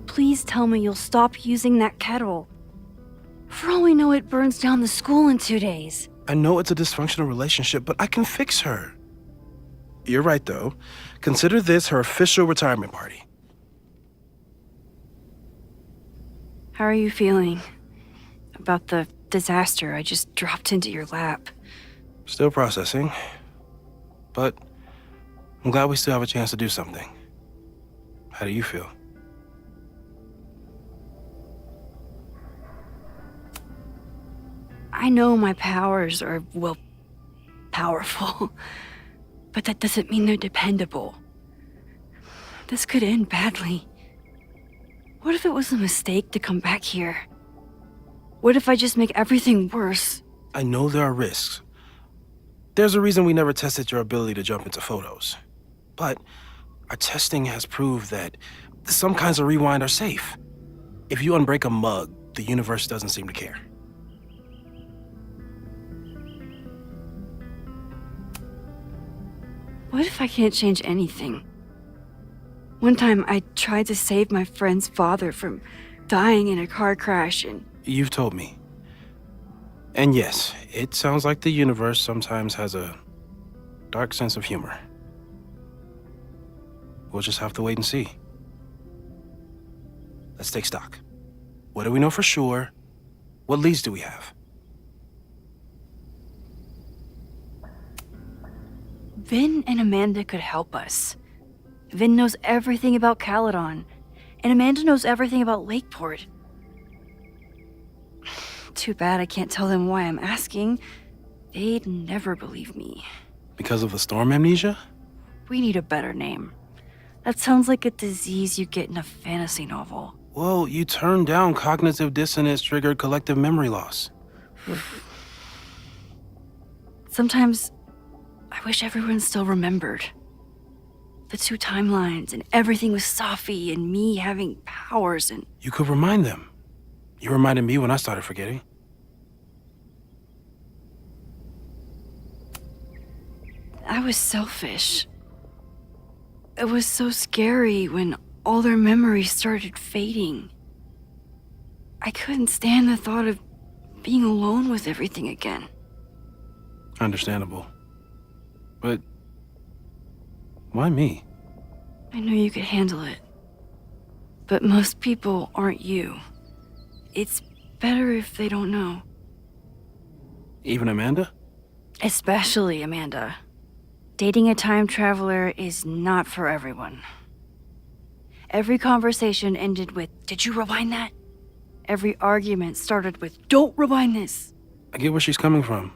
please tell me you'll stop using that kettle? For all we know, it burns down the school in 2 days. I know it's a dysfunctional relationship, but I can fix her. You're right, though. Consider this her official retirement party. How are you feeling about the disaster I just dropped into your lap? Still processing. But I'm glad we still have a chance to do something. How do you feel? I know my powers are, well, powerful, but that doesn't mean they're dependable. This could end badly. What if it was a mistake to come back here? What if I just make everything worse? I know there are risks. There's a reason we never tested your ability to jump into photos. But our testing has proved that some kinds of rewind are safe. If you unbreak a mug, the universe doesn't seem to care. What if I can't change anything? One time I tried to save my friend's father from dying in a car crash and... You've told me. And yes, it sounds like the universe sometimes has a dark sense of humor. We'll just have to wait and see. Let's take stock. What do we know for sure? What leads do we have? Vin and Amanda could help us. Vin knows everything about Caledon, and Amanda knows everything about Lakeport. Too bad I can't tell them why I'm asking. They'd never believe me. Because of the storm amnesia? We need a better name. That sounds like a disease you get in a fantasy novel. Well, you turned down cognitive dissonance triggered collective memory loss. Sometimes I wish everyone still remembered. The 2 timelines and everything with Safi and me having powers and... You could remind them. You reminded me when I started forgetting. I was selfish. It was so scary when all their memories started fading. I couldn't stand the thought of being alone with everything again. Understandable. But why me? I knew you could handle it. But most people aren't you. It's better if they don't know. Even Amanda? Especially Amanda. Dating a time traveler is not for everyone. Every conversation ended with, "Did you rewind that?" Every argument started with, "Don't rewind this." I get where she's coming from.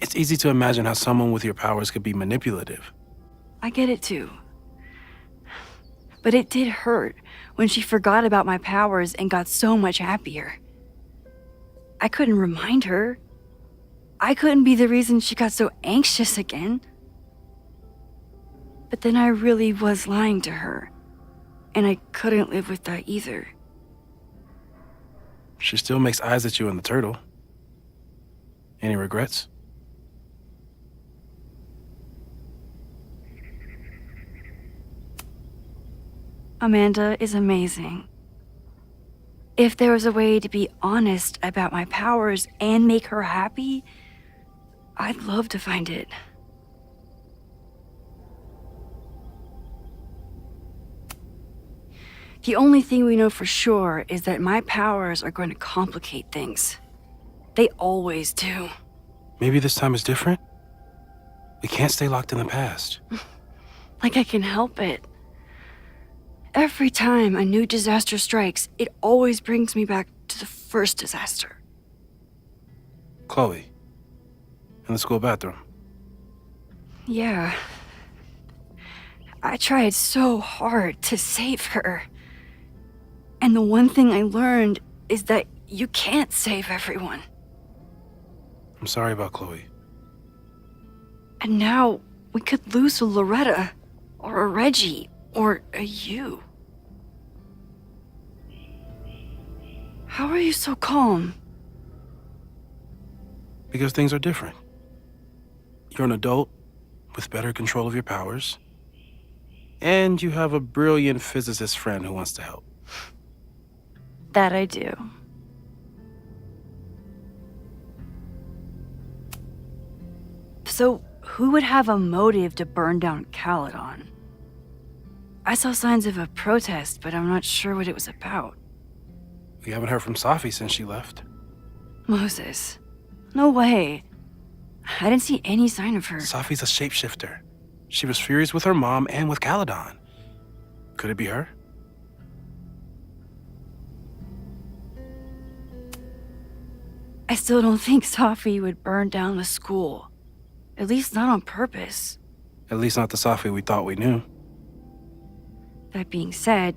It's easy to imagine how someone with your powers could be manipulative. I get it too. But it did hurt when she forgot about my powers and got so much happier. I couldn't remind her. I couldn't be the reason she got so anxious again. But then I really was lying to her, and I couldn't live with that either. She still makes eyes at you and the turtle. Any regrets? Amanda is amazing. If there was a way to be honest about my powers and make her happy, I'd love to find it. The only thing we know for sure is that my powers are going to complicate things. They always do. Maybe this time is different? We can't stay locked in the past. Like I can help it. Every time a new disaster strikes, it always brings me back to the first disaster. Chloe, in the school bathroom. Yeah. I tried so hard to save her. And the one thing I learned is that you can't save everyone. I'm sorry about Chloe. And now we could lose a Loretta, or a Reggie, or a you. How are you so calm? Because things are different. You're an adult with better control of your powers. And you have a brilliant physicist friend who wants to help. That I do. So, who would have a motive to burn down Caledon? I saw signs of a protest, but I'm not sure what it was about. We haven't heard from Safi since she left. Moses. No way. I didn't see any sign of her. Safi's a shapeshifter. She was furious with her mom and with Caledon. Could it be her? I still don't think Safi would burn down the school. At least not on purpose. At least not the Safi we thought we knew. That being said,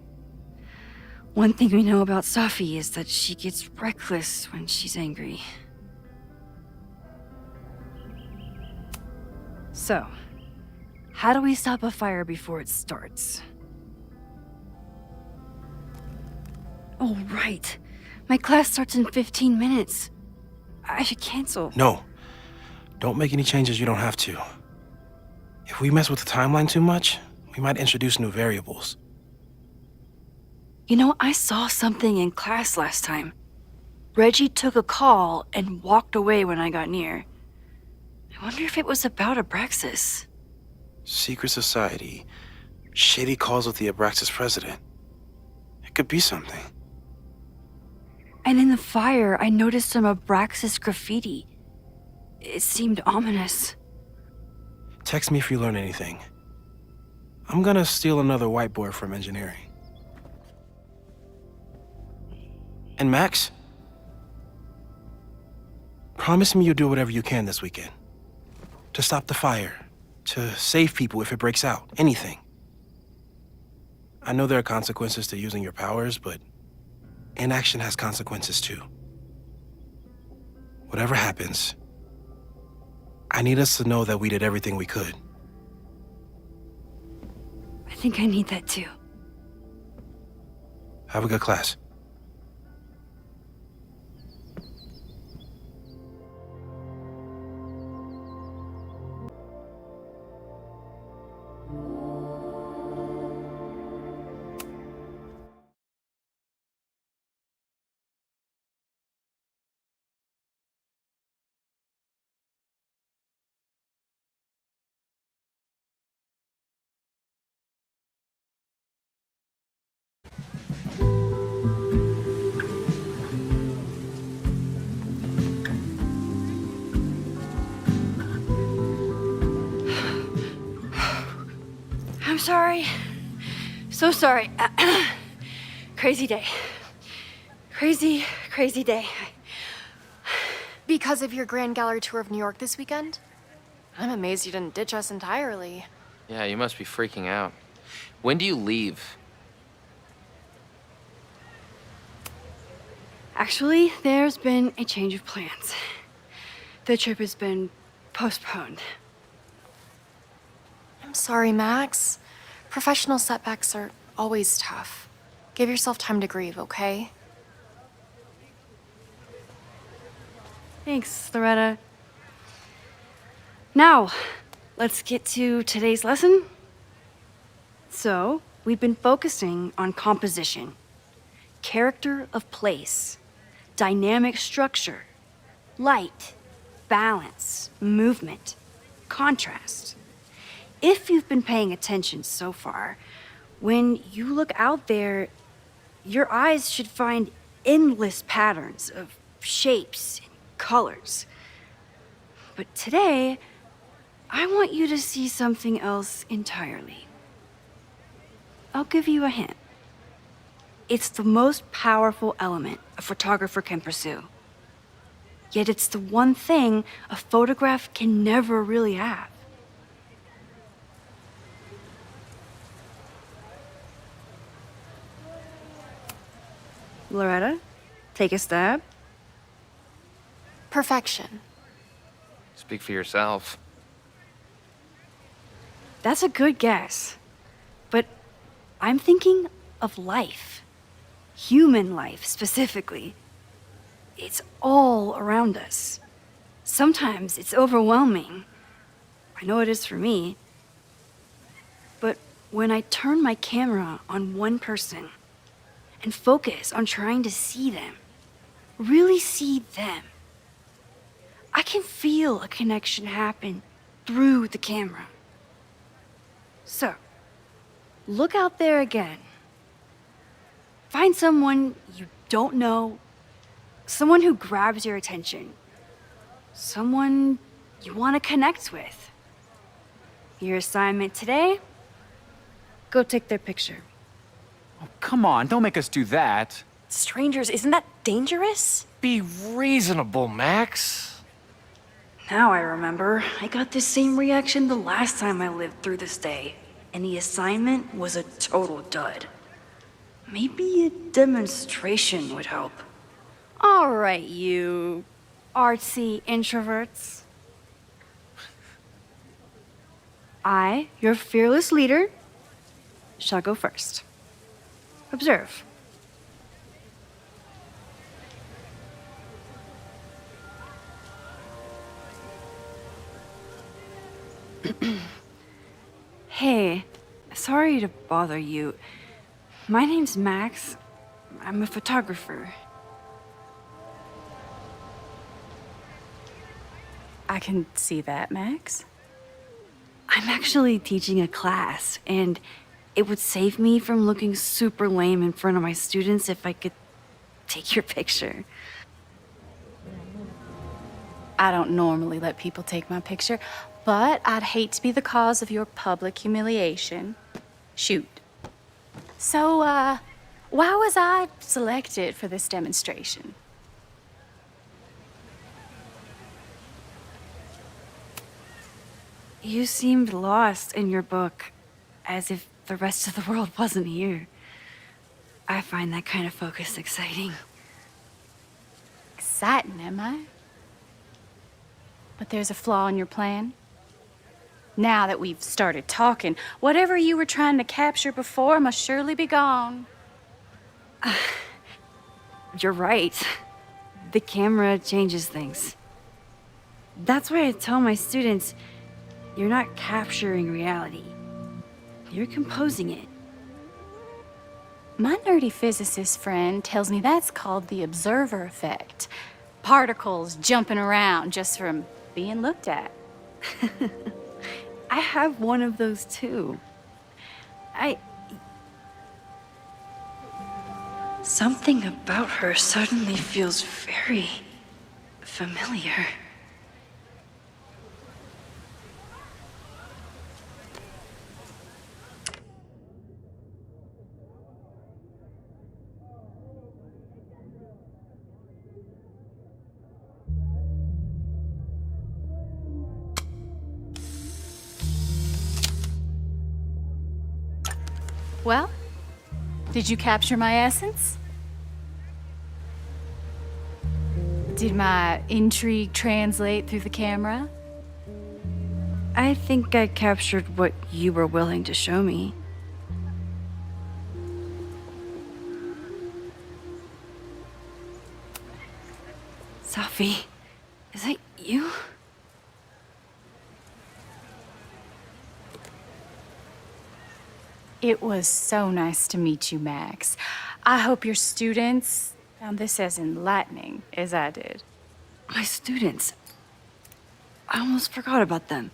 one thing we know about Safi is that she gets reckless when she's angry. So, how do we stop a fire before it starts? Oh, right. My class starts in 15 minutes. I should cancel. No. Don't make any changes you don't have to. If we mess with the timeline too much, we might introduce new variables. You know, I saw something in class last time. Reggie took a call and walked away when I got near. I wonder if it was about Abraxas. Secret society. Shady calls with the Abraxas president. It could be something. And in the fire, I noticed some Abraxas graffiti. It seemed ominous. Text me if you learn anything. I'm gonna steal another whiteboard from engineering. And Max? Promise me you'll do whatever you can this weekend. To stop the fire. To save people if it breaks out. Anything. I know there are consequences to using your powers, but inaction has consequences too. Whatever happens, I need us to know that we did everything we could. I think I need that too. Have a good class. I'm sorry. So sorry. Crazy day. Crazy day. Because of your Grand Gallery tour of New York this weekend? I'm amazed you didn't ditch us entirely. Yeah, you must be freaking out. When do you leave? Actually, there's been a change of plans. The trip has been postponed. I'm sorry, Max. Professional setbacks are always tough. Give yourself time to grieve, okay? Thanks, Loretta. Now, let's get to today's lesson. So, we've been focusing on composition, character of place, dynamic structure, light, balance, movement, contrast. If you've been paying attention so far, when you look out there, your eyes should find endless patterns of shapes and colors. But today, I want you to see something else entirely. I'll give you a hint. It's the most powerful element a photographer can pursue. Yet it's the one thing a photograph can never really have. Loretta, take a stab. Perfection. Speak for yourself. That's a good guess. But I'm thinking of life. Human life, specifically. It's all around us. Sometimes it's overwhelming. I know it is for me. But when I turn my camera on one person and focus on trying to see them. Really see them. I can feel a connection happen through the camera. So, look out there again. Find someone you don't know, someone who grabs your attention, someone you want to connect with. Your assignment today? Go take their picture. Oh, come on, don't make us do that. Strangers, isn't that dangerous? Be reasonable, Max. Now I remember, I got this same reaction the last time I lived through this day, and the assignment was a total dud. Maybe a demonstration would help. All right, you artsy introverts. I, your fearless leader, shall go first. Observe. Hey, sorry to bother you. My name's Max. I'm a photographer. I can see that, Max. I'm actually teaching a class, and it would save me from looking super lame in front of my students if I could take your picture. I don't normally let people take my picture, but I'd hate to be the cause of your public humiliation. Shoot. So, why was I selected for this demonstration? You seemed lost in your book, as if the rest of the world wasn't here. I find that kind of focus exciting. Exciting, am I? But there's a flaw in your plan. Now that we've started talking, whatever you were trying to capture before must surely be gone. You're right. The camera changes things. That's why I tell my students, you're not capturing reality. You're composing it. My nerdy physicist friend tells me that's called the observer effect. Particles jumping around just from being looked at. I have one of those too. Something about her suddenly feels very familiar. Well, did you capture my essence? Did my intrigue translate through the camera? I think I captured what you were willing to show me. Sophie, is that you? It was so nice to meet you, Max. I hope your students found this as enlightening as I did. My students. I almost forgot about them.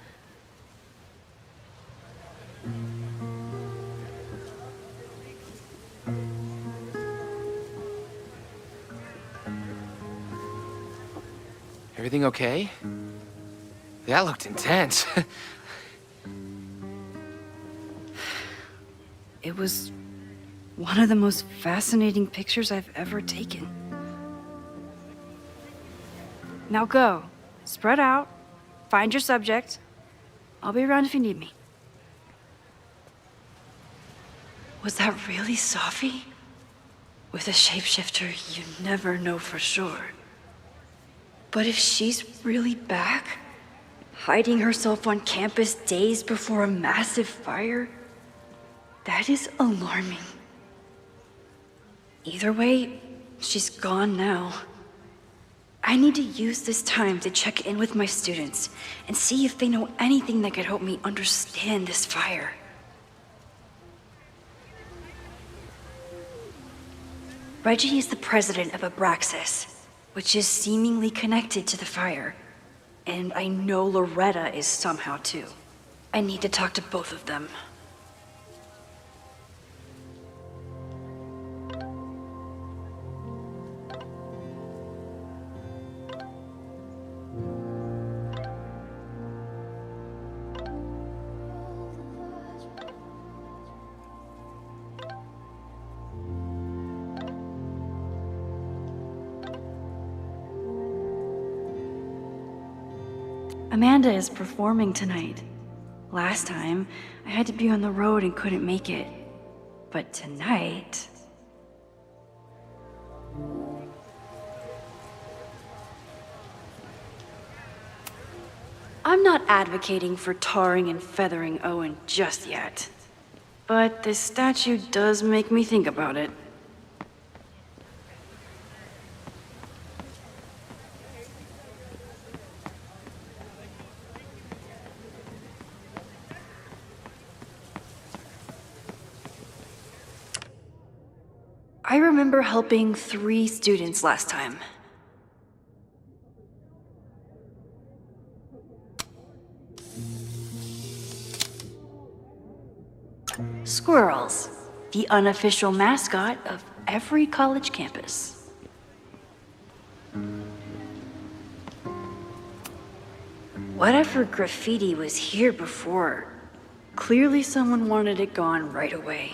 Everything okay? That looked intense. It was one of the most fascinating pictures I've ever taken. Now go. Spread out. Find your subject. I'll be around if you need me. Was that really Sophie? With a shapeshifter, you never know for sure. But if she's really back, hiding herself on campus days before a massive fire, that is alarming. Either way, she's gone now. I need to use this time to check in with my students and see if they know anything that could help me understand this fire. Reggie is the president of Abraxas, which is seemingly connected to the fire. And I know Loretta is somehow too. I need to talk to both of them. Amanda is performing tonight. Last time, I had to be on the road and couldn't make it. But tonight... I'm not advocating for tarring and feathering Owen just yet. But this statue does make me think about it. I remember helping 3 students last time. Squirrels, the unofficial mascot of every college campus. Whatever graffiti was here before, clearly someone wanted it gone right away.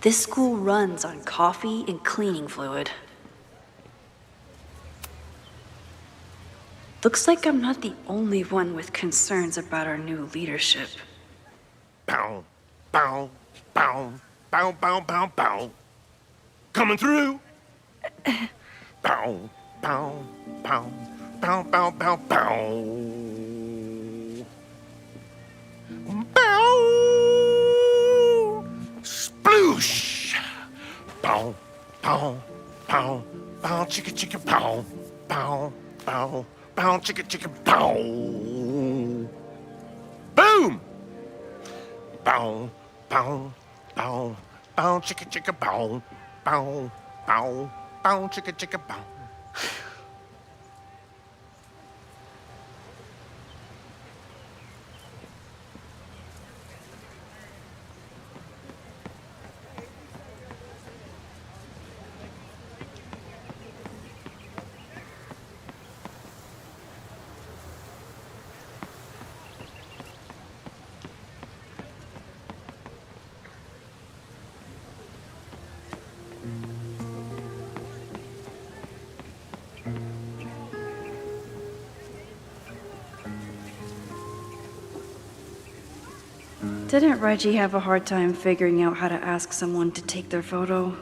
This school runs on coffee and cleaning fluid. Looks like I'm not the only one with concerns about our new leadership. Bow, bow, bow, bow, bow, bow, bow. Coming through. Bow, bow, bow, bow, bow, bow, bow. Bow. Sploosh. Bow, bow, bow, bow, chicka, chicka, bow, bow, bow, bow, chicka, chicka, bow. Boom. Bow, bow, bow, bow, chicka, chicka, bow, bow, bow, bow, chicka, chicka, bow. Didn't Reggie have a hard time figuring out how to ask someone to take their photo?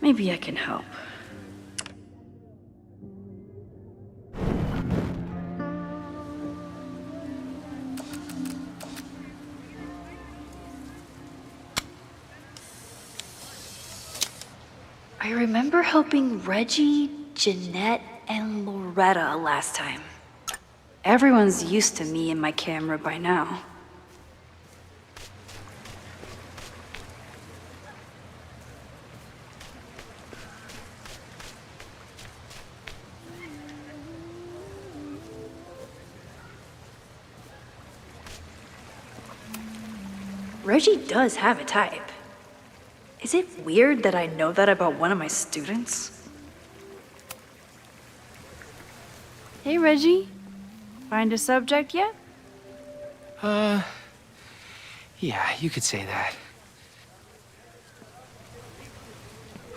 Maybe I can help. I remember helping Reggie, Jeanette, and Loretta last time. Everyone's used to me and my camera by now. Reggie does have a type. Is it weird that I know that about one of my students? Hey, Reggie. Find a subject yet? Yeah, you could say that.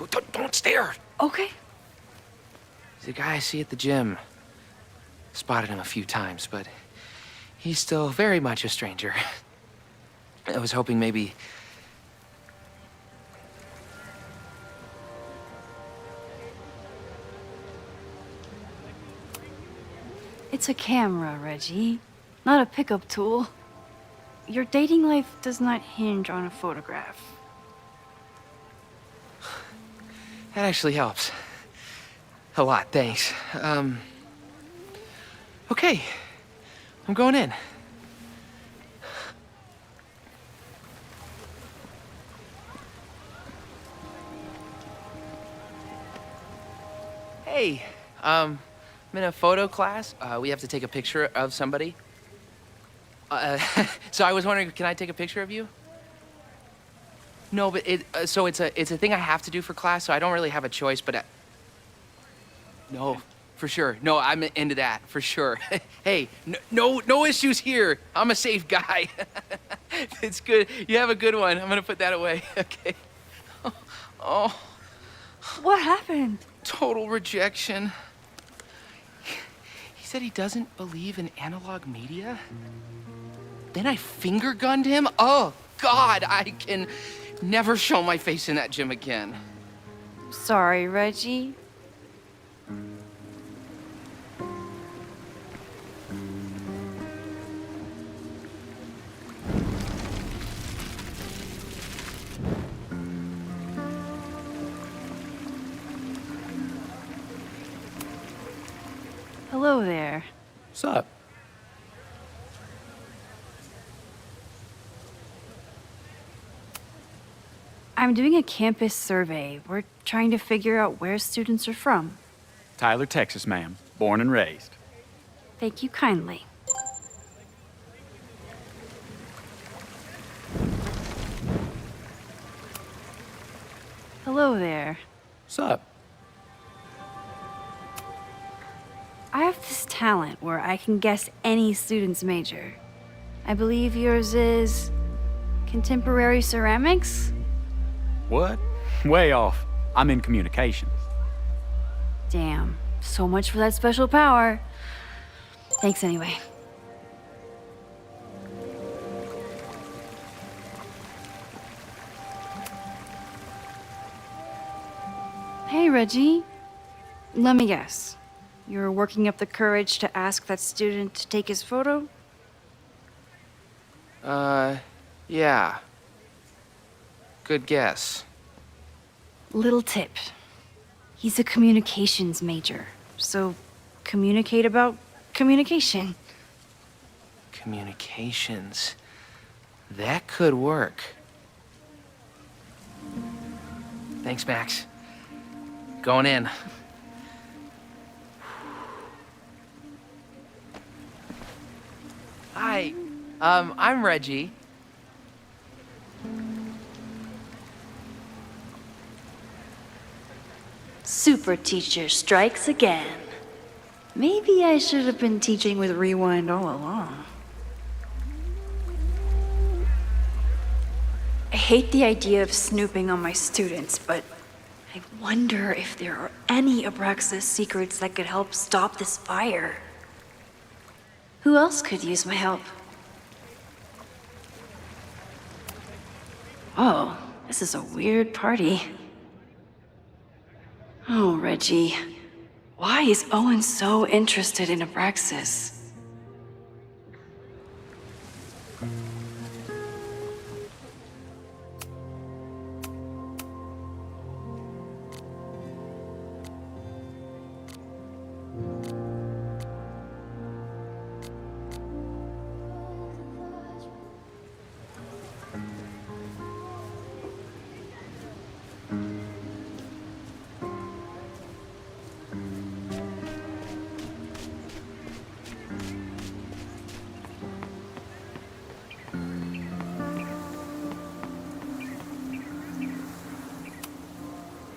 Oh, don't stare. Okay. He's a guy I see at the gym. Spotted him a few times, but he's still very much a stranger. I was hoping maybe... It's a camera, Reggie, not a pickup tool. Your dating life does not hinge on a photograph. That actually helps. A lot, thanks. Okay, Okay, I'm going in. Hey, I'm in a photo class. We have to take a picture of somebody. So I was wondering, can I take a picture of you? No, but so it's a thing I have to do for class, so I don't really have a choice, but no, for sure. No, I'm into that, for sure. Hey, no issues here. I'm a safe guy. It's good. You have a good one. I'm gonna put that away, okay? Oh, What happened? total rejection. He said he doesn't believe in analog media. Then I finger gunned him? Oh, God, I can never show my face in that gym again. Sorry, Reggie. Hello there. What's up? I'm doing a campus survey. We're trying to figure out where students are from. Tyler, Texas, ma'am. Born and raised. Thank you kindly. Hello there. What's up? I have this talent where I can guess any student's major. I believe yours is contemporary ceramics? What? Way off. I'm in communications. Damn, so much for that special power. Thanks anyway. Hey, Reggie. Let me guess. You're working up the courage to ask that student to take his photo? Yeah. Good guess. Little tip. He's a communications major, so communicate about communication. Communications. That could work. Thanks, Max. Going in. Hi, I'm Reggie. Super teacher strikes again. Maybe I should have been teaching with Rewind all along. I hate the idea of snooping on my students, but I wonder if there are any Abraxas secrets that could help stop this fire. Who else could use my help? Oh, this is a weird party. Oh, Reggie. Why is Owen so interested in Abraxas?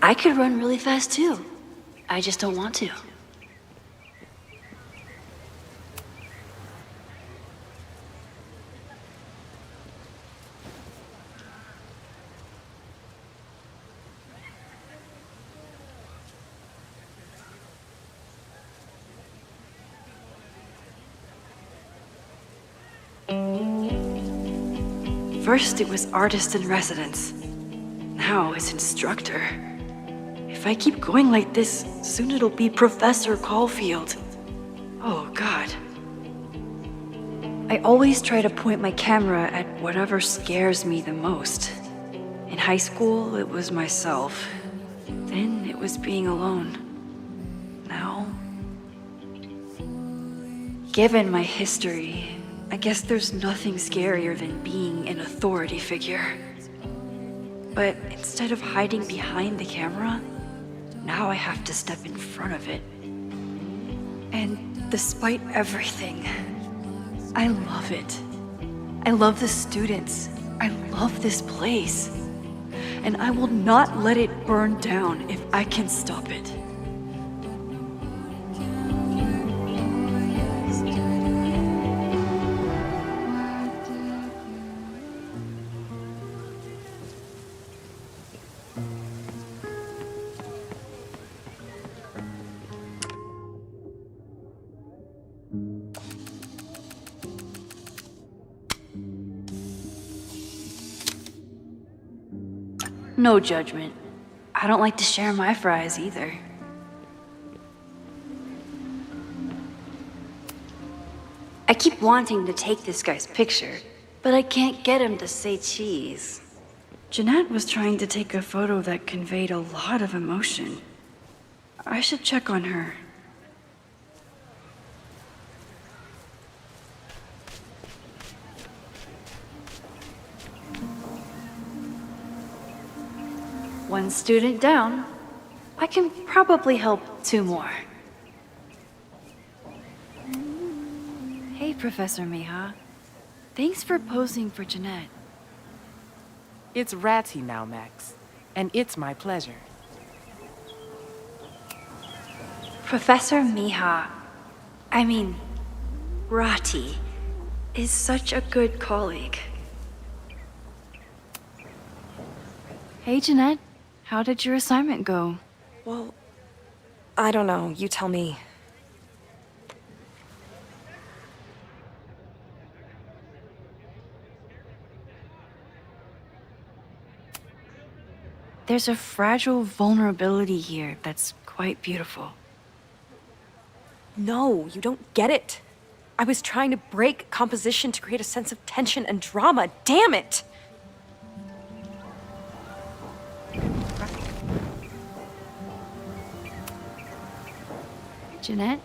I could run really fast too. I just don't want to. First it was artist in residence. Now it's instructor. If I keep going like this, soon it'll be Professor Caulfield. Oh, God. I always try to point my camera at whatever scares me the most. In high school, it was myself. Then it was being alone. Now... Given my history, I guess there's nothing scarier than being an authority figure. But instead of hiding behind the camera, now I have to step in front of it. And despite everything, I love it. I love the students. I love this place. And I will not let it burn down if I can stop it. No judgment. I don't like to share my fries either. I keep wanting to take this guy's picture, but I can't get him to say cheese. Jeanette was trying to take a photo that conveyed a lot of emotion. I should check on her. One student down. I can probably help 2 more. Hey, Professor Miha. Thanks for posing for Jeanette. It's Ratty now, Max. And it's my pleasure. Professor Miha, I mean, Rati, is such a good colleague. Hey, Jeanette. How did your assignment go? Well, I don't know. You tell me. There's a fragile vulnerability here that's quite beautiful. No, you don't get it. I was trying to break composition to create a sense of tension and drama. Damn it! Jeanette,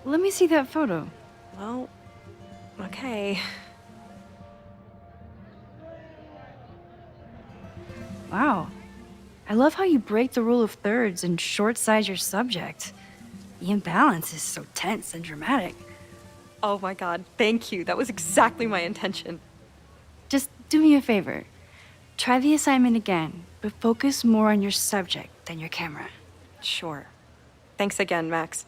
let me see that photo. Well, okay. Wow. I love how you break the rule of thirds and short-size your subject. The imbalance is so tense and dramatic. Oh my god, thank you. That was exactly my intention. Just do me a favor. Try the assignment again, but focus more on your subject than your camera. Sure. Thanks again, Max.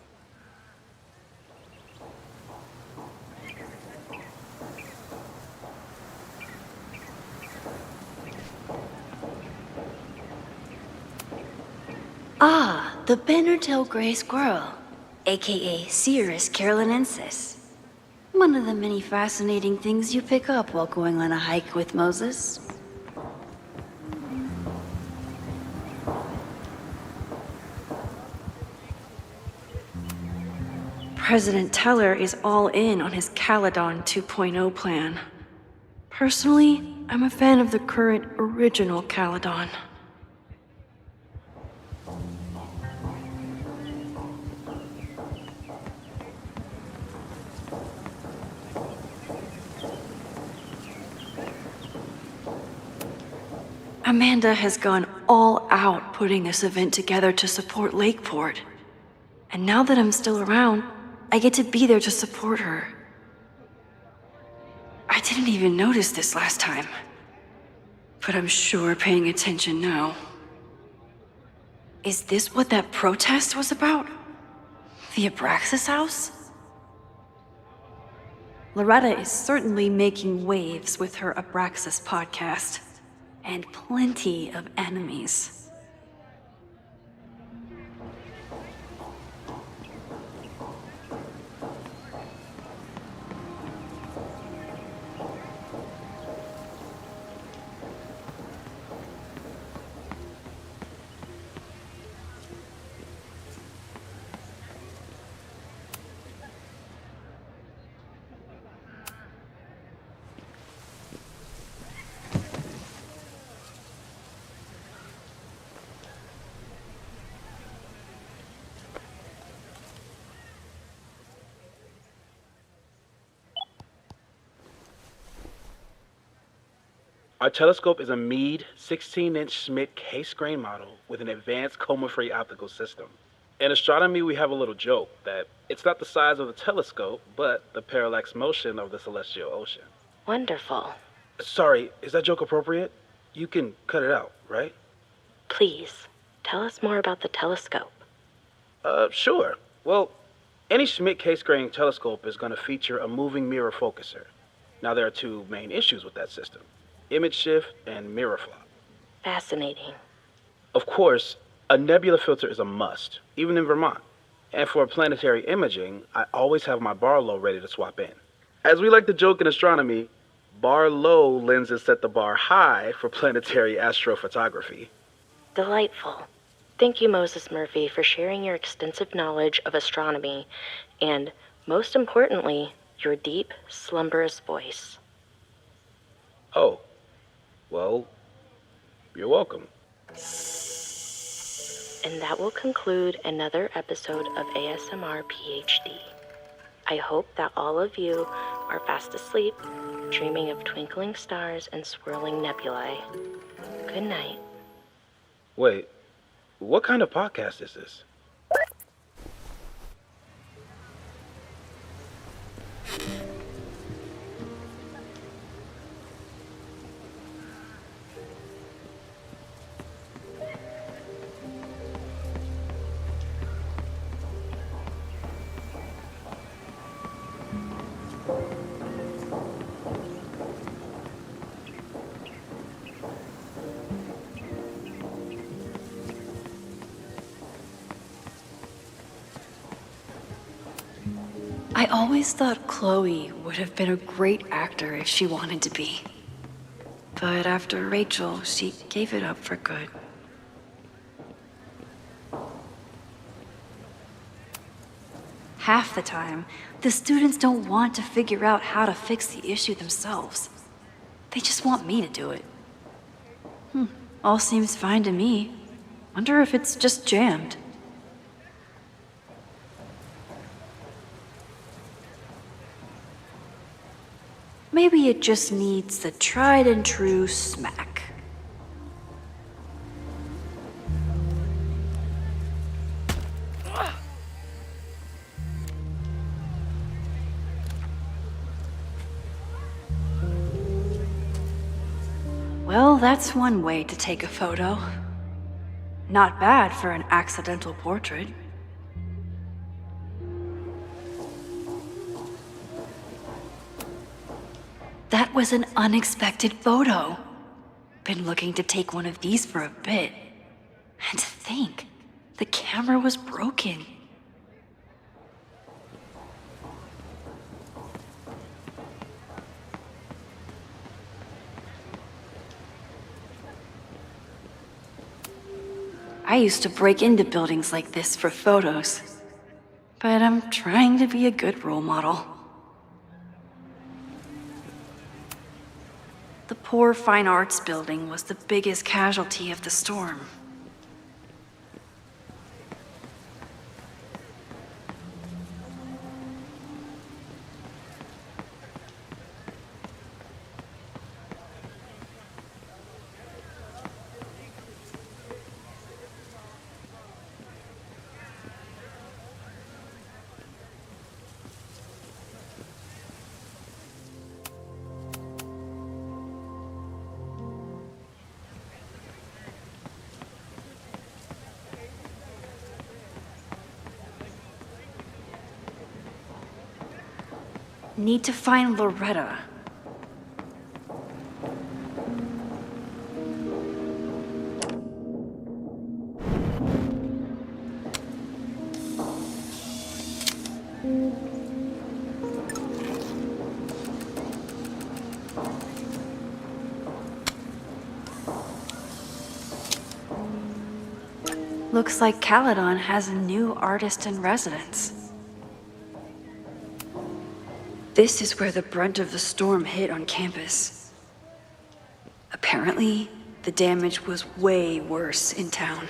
Ah, the Bannertail Gray Squirrel, aka Cirrus carolinensis. One of the many fascinating things you pick up while going on a hike with Moses. President Teller is all in on his Caledon 2.0 plan. Personally, I'm a fan of the current original Caledon. Amanda has gone all out putting this event together to support Lakeport. And now that I'm still around, I get to be there to support her. I didn't even notice this last time. But I'm sure paying attention now. Is this what that protest was about? The Abraxas house? Loretta is certainly making waves with her Abraxas podcast. And plenty of enemies. Our telescope is a Meade 16-inch Schmidt case-grain model with an advanced coma-free optical system. In astronomy, we have a little joke that it's not the size of the telescope, but the parallax motion of the celestial ocean. Wonderful. Sorry, is that joke appropriate? You can cut it out, right? Please, tell us more about the telescope. Sure. Well, any Schmidt case-grain telescope is going to feature a moving mirror focuser. Now, there are two main issues with that system: image shift and mirror flop. Fascinating. Of course, a nebula filter is a must, even in Vermont. And for planetary imaging, I always have my Barlow ready to swap in. As we like to joke in astronomy, Barlow lenses set the bar high for planetary astrophotography. Delightful. Thank you, Moses Murphy, for sharing your extensive knowledge of astronomy and, most importantly, your deep, slumberous voice. Oh, well, you're welcome. And that will conclude another episode of ASMR PhD. I hope that all of you are fast asleep, dreaming of twinkling stars and swirling nebulae. Good night. Wait, what kind of podcast is this? I always thought Chloe would have been a great actor if she wanted to be. But after Rachel, she gave it up for good. Half the time, the students don't want to figure out how to fix the issue themselves. They just want me to do it. All seems fine to me. Wonder if it's just jammed. Maybe it just needs the tried and true smack. Well, that's one way to take a photo. Not bad for an accidental portrait. That was an unexpected photo. Been looking to take one of these for a bit. And to think, the camera was broken. I used to break into buildings like this for photos. But I'm trying to be a good role model. The poor fine arts building was the biggest casualty of the storm. Need to find Loretta. Looks like Caledon has a new artist in residence. This is where the brunt of the storm hit on campus. Apparently, the damage was way worse in town.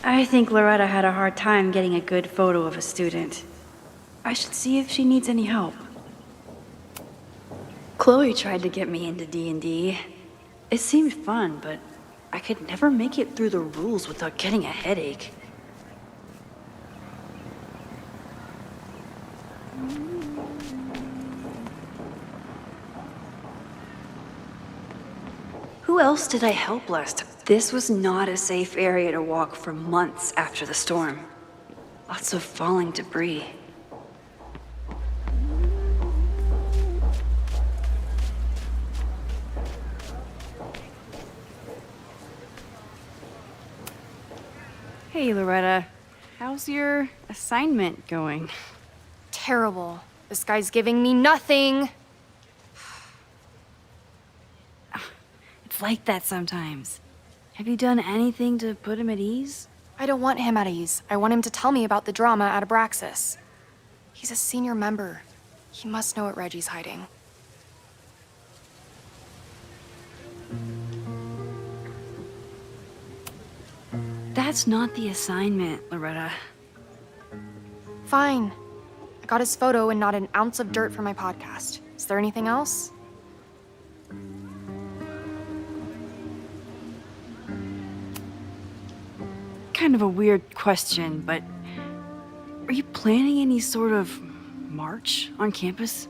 I think Loretta had a hard time getting a good photo of a student. I should see if she needs any help. Chloe tried to get me into D&D. It seemed fun, but I could never make it through the rules without getting a headache. Who else did I help last time? This was not a safe area to walk for months after the storm. Lots of falling debris. Hey, Loretta. How's your assignment going? Terrible. This guy's giving me nothing. It's like that sometimes. Have you done anything to put him at ease? I don't want him at ease. I want him to tell me about the drama at Abraxas. He's a senior member. He must know what Reggie's hiding. That's not the assignment, Loretta. Fine. I got his photo and not an ounce of dirt for my podcast. Is there anything else? Kind of a weird question, but are you planning any sort of march on campus?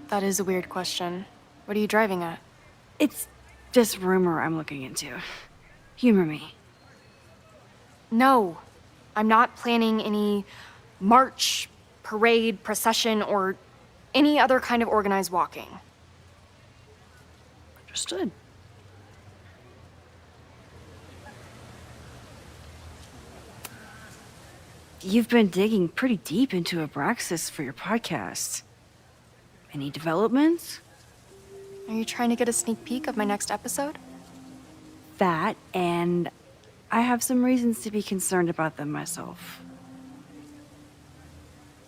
That is a weird question. What are you driving at? It's just rumor I'm looking into. Humor me. No, I'm not planning any march, parade, procession, or any other kind of organized walking. Understood. You've been digging pretty deep into Abraxas for your podcast. Any developments? Are you trying to get a sneak peek of my next episode? That, and I have some reasons to be concerned about them myself.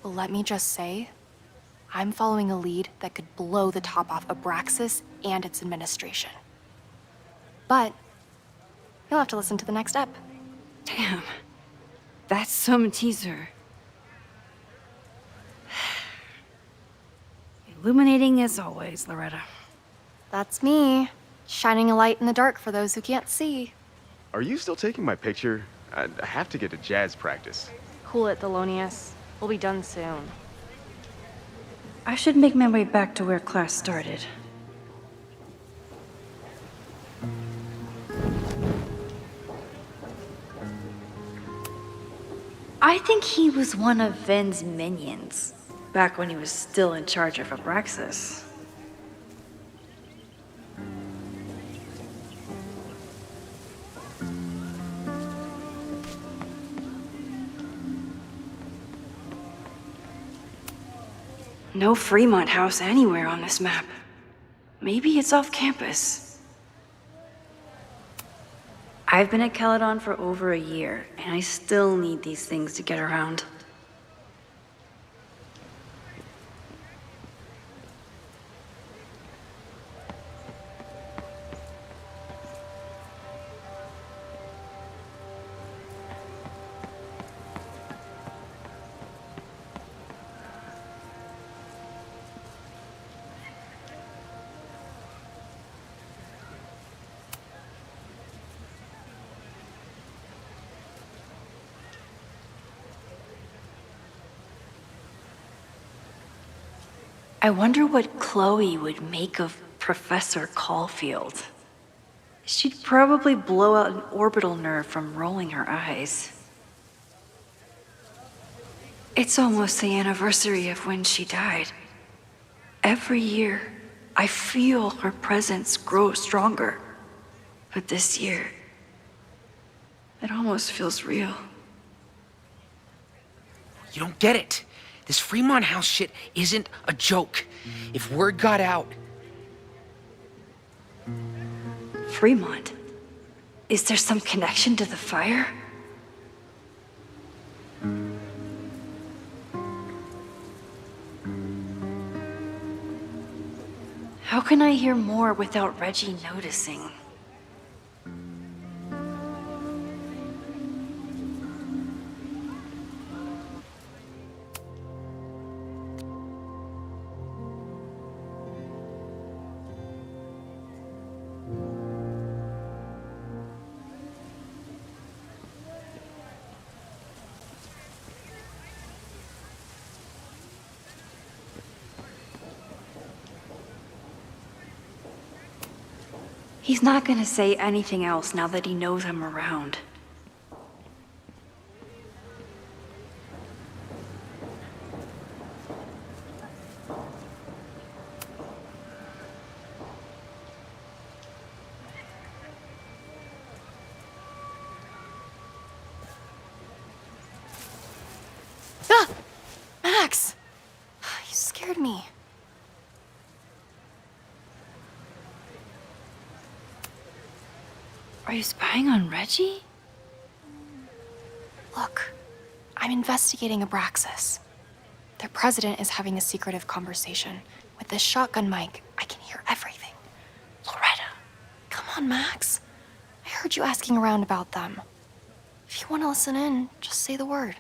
Well, let me just say, I'm following a lead that could blow the top off Abraxas and its administration. But you'll have to listen to the next ep. Damn. That's some teaser. Illuminating as always, Loretta. That's me, shining a light in the dark for those who can't see. Are you still taking my picture? I have to get to jazz practice. Cool it, Thelonious. We'll be done soon. I should make my way back to where class started. I think he was one of Ven's minions, back when he was still in charge of Abraxas. No Fremont House anywhere on this map. Maybe it's off campus. I've been at Caledon for over a year, and I still need these things to get around. I wonder what Chloe would make of Professor Caulfield. She'd probably blow out an orbital nerve from rolling her eyes. It's almost the anniversary of when she died. Every year, I feel her presence grow stronger. But this year, it almost feels real. You don't get it. This Fremont House shit isn't a joke. If word got out... Fremont? Is there some connection to the fire? How can I hear more without Reggie noticing? He's not gonna say anything else now that he knows I'm around. Ah! Max! You scared me. Are you spying on Reggie? Look, I'm investigating Abraxas. Their president is having a secretive conversation. With this shotgun mic, I can hear everything. Loretta, come on, Max. I heard you asking around about them. If you want to listen in, just say the word.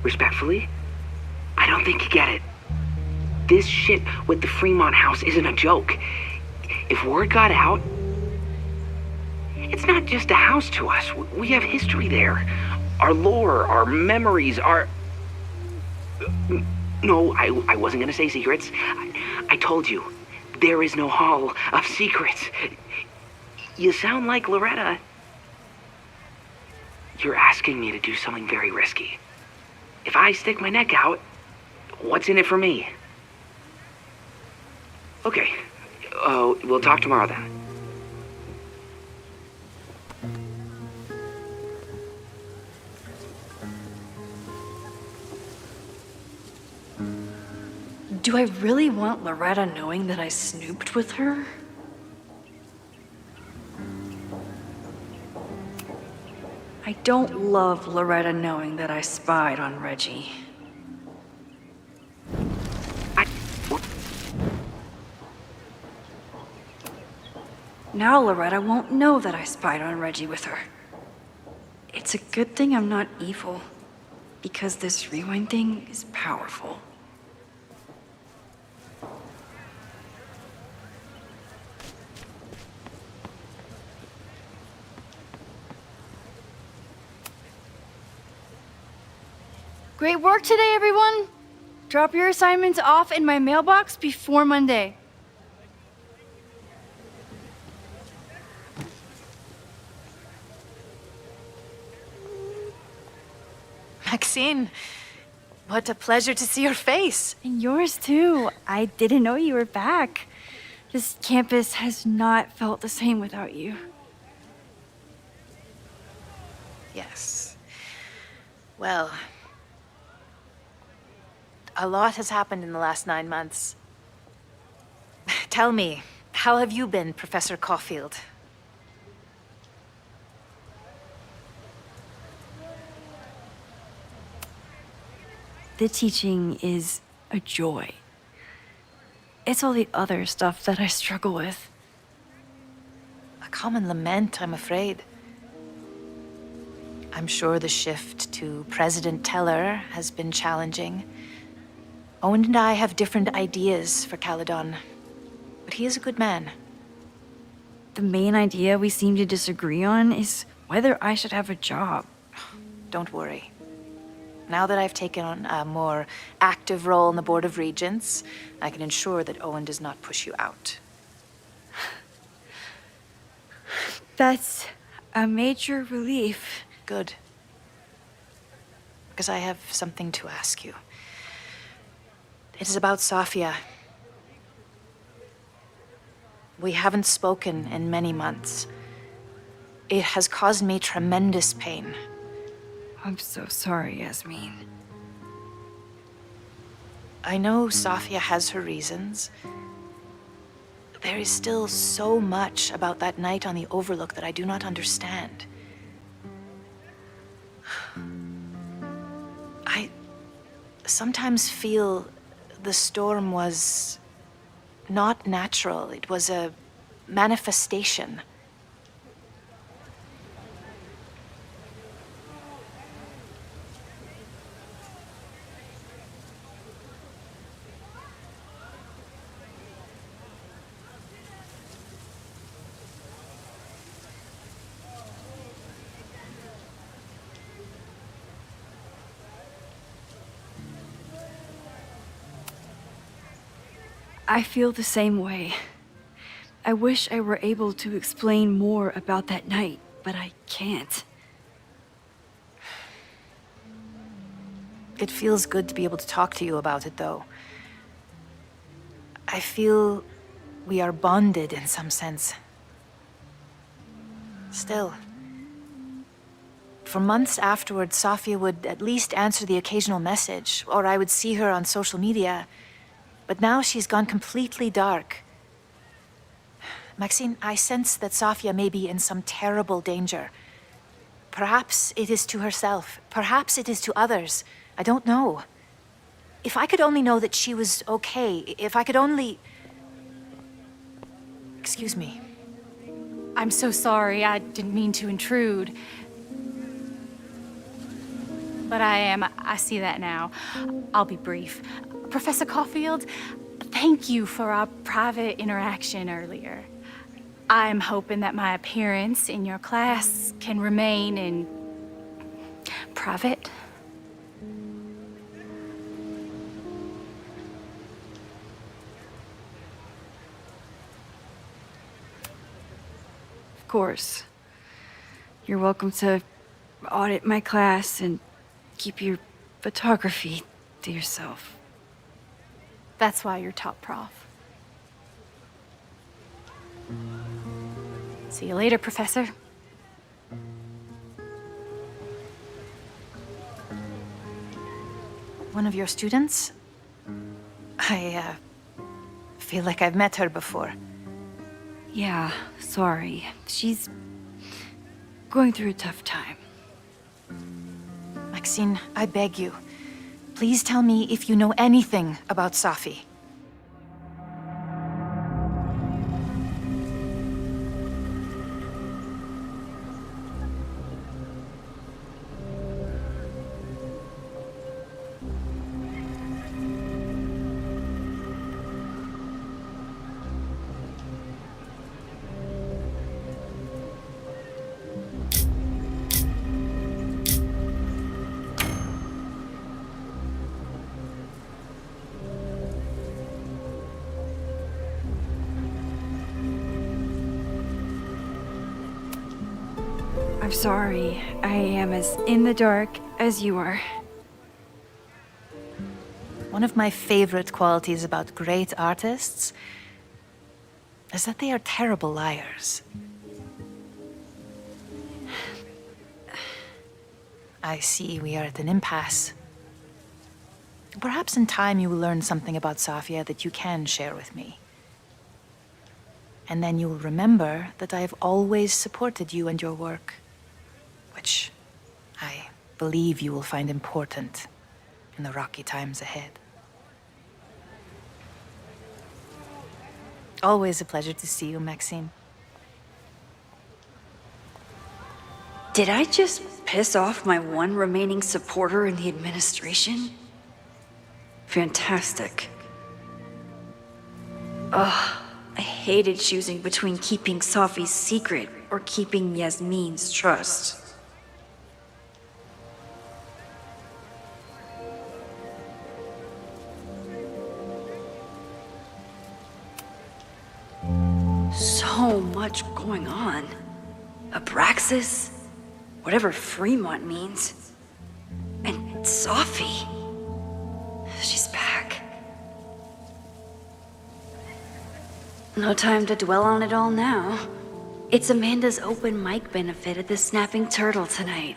Respectfully, I don't think you get it. This shit with the Fremont house isn't a joke. If word got out, it's not just a house to us. We have history there. Our lore, our memories, our... No, I wasn't gonna say secrets. I told you, there is no hall of secrets. You sound like Loretta. You're asking me to do something very risky. If I stick my neck out, what's in it for me? Okay, we'll talk tomorrow then. Do I really want Loretta knowing that I snooped with her? I don't love Loretta knowing that I spied on Reggie. Now Loretta won't know that I spied on Reggie with her. It's a good thing I'm not evil, because this rewind thing is powerful. Great work today, everyone! Drop your assignments off in my mailbox before Monday. Maxine, what a pleasure to see your face. And yours too. I didn't know you were back. This campus has not felt the same without you. Yes. Well, a lot has happened in the last 9 months. Tell me, how have you been, Professor Caulfield? The teaching is a joy. It's all the other stuff that I struggle with. A common lament, I'm afraid. I'm sure the shift to President Teller has been challenging. Owen and I have different ideas for Caledon, but he is a good man. The main idea we seem to disagree on is whether I should have a job. Don't worry. Now that I've taken on a more active role in the Board of Regents, I can ensure that Owen does not push you out. That's a major relief. Good. Because I have something to ask you. It is about Safia. We haven't spoken in many months. It has caused me tremendous pain. I'm so sorry, Yasmin. I know Safia has her reasons. There is still so much about that night on the Overlook that I do not understand. I sometimes feel the storm was not natural. It was a manifestation. I feel the same way. I wish I were able to explain more about that night, but I can't. It feels good to be able to talk to you about it, though. I feel we are bonded in some sense. Still, for months afterwards, Sofia would at least answer the occasional message, or I would see her on social media. But now she's gone completely dark. Maxine, I sense that Sofia may be in some terrible danger. Perhaps it is to herself. Perhaps it is to others. I don't know. If I could only know that she was okay, if I could only... Excuse me. I'm so sorry. I didn't mean to intrude. But I see that now. I'll be brief. Professor Caulfield, thank you for our private interaction earlier. I'm hoping that my appearance in your class can remain in private. Of course. You're welcome to audit my class and keep your photography to yourself. That's why you're top prof. See you later, Professor. One of your students? I feel like I've met her before. Yeah, sorry. She's going through a tough time. Maxine, I beg you. Please tell me if you know anything about Safi. I'm sorry. I am as in the dark as you are. One of my favorite qualities about great artists is that they are terrible liars. I see we are at an impasse. Perhaps in time you will learn something about Sofia that you can share with me. And then you will remember that I have always supported you and your work, which I believe you will find important in the rocky times ahead. Always a pleasure to see you, Maxine. Did I just piss off my one remaining supporter in the administration? Fantastic. Ugh, I hated choosing between keeping Safi's secret or keeping Yasmin's trust. So much going on. Abraxas, whatever Fremont means, and Safi. She's back. No time to dwell on it all now. It's Amanda's open mic benefit at the Snapping Turtle tonight.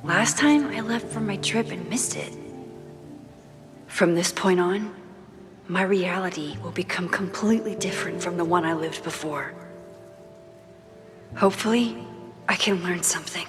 Last time I left for my trip and missed it. From this point on, my reality will become completely different from the one I lived before. Hopefully, I can learn something.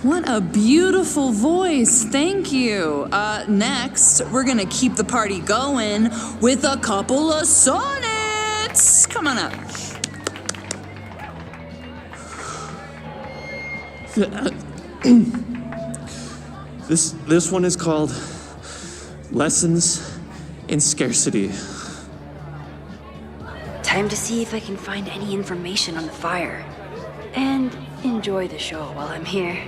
What a beautiful voice. Thank you. Next, we're gonna keep the party going with a couple of sonnets. Come on up. This one is called Lessons in Scarcity. Time to see if I can find any information on the fire. And enjoy the show while I'm here.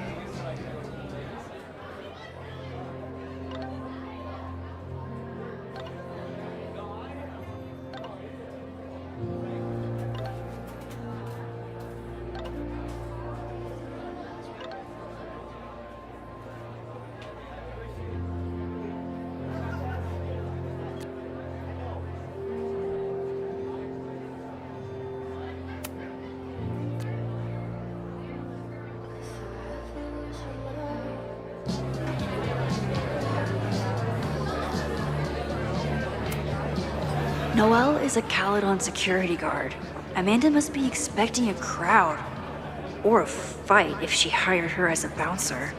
Noelle is a Caledon security guard. Amanda must be expecting a crowd. Or a fight if she hired her as a bouncer.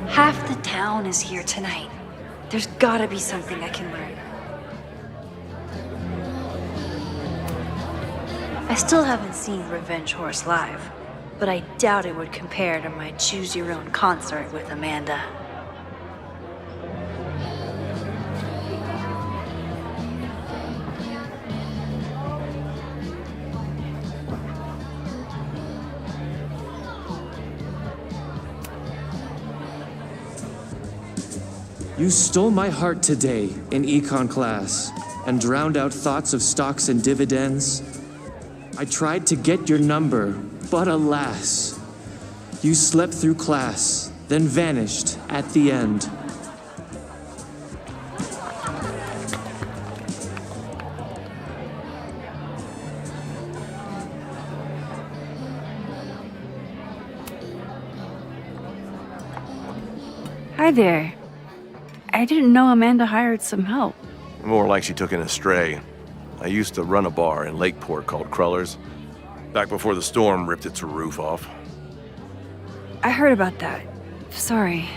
Half the town is here tonight. There's gotta be something I can learn. I still haven't seen Revenge Horse live, but I doubt it would compare to my Choose Your Own concert with Amanda. You stole my heart today in econ class and drowned out thoughts of stocks and dividends. I tried to get your number, but alas, you slept through class, then vanished at the end. Hi there. I didn't know Amanda hired some help. More like she took in a stray. I used to run a bar in Lakeport called Crullers, back before the storm ripped its roof off. I heard about that. Sorry.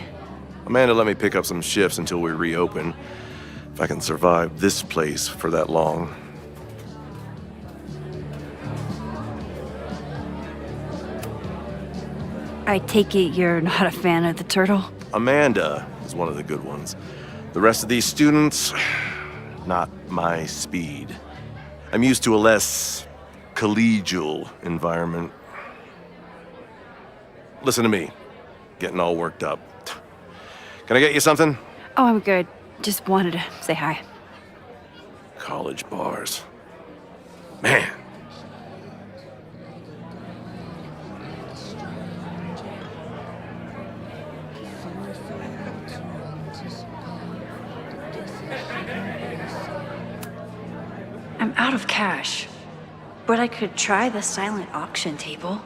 Amanda let me pick up some shifts until we reopen. If I can survive this place for that long. I take it you're not a fan of the turtle? Amanda is one of the good ones. The rest of these students, not my speed. I'm used to a less collegial environment. Listen to me, getting all worked up. Can I get you something? Oh, I'm good. Just wanted to say hi. College bars. Man. I'm out of cash, but I could try the silent auction table.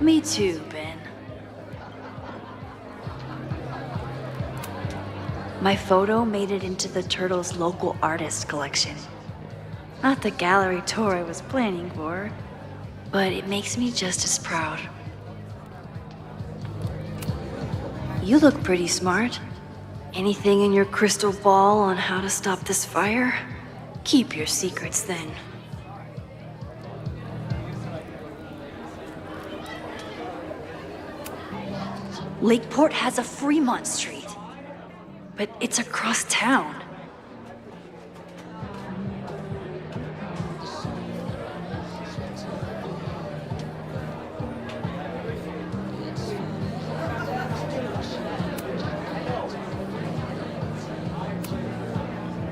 Me too, Ben. My photo made it into the Turtle's local artist collection. Not the gallery tour I was planning for, but it makes me just as proud. You look pretty smart. Anything in your crystal ball on how to stop this fire? Keep your secrets then. Lakeport has a Fremont Street, but it's across town.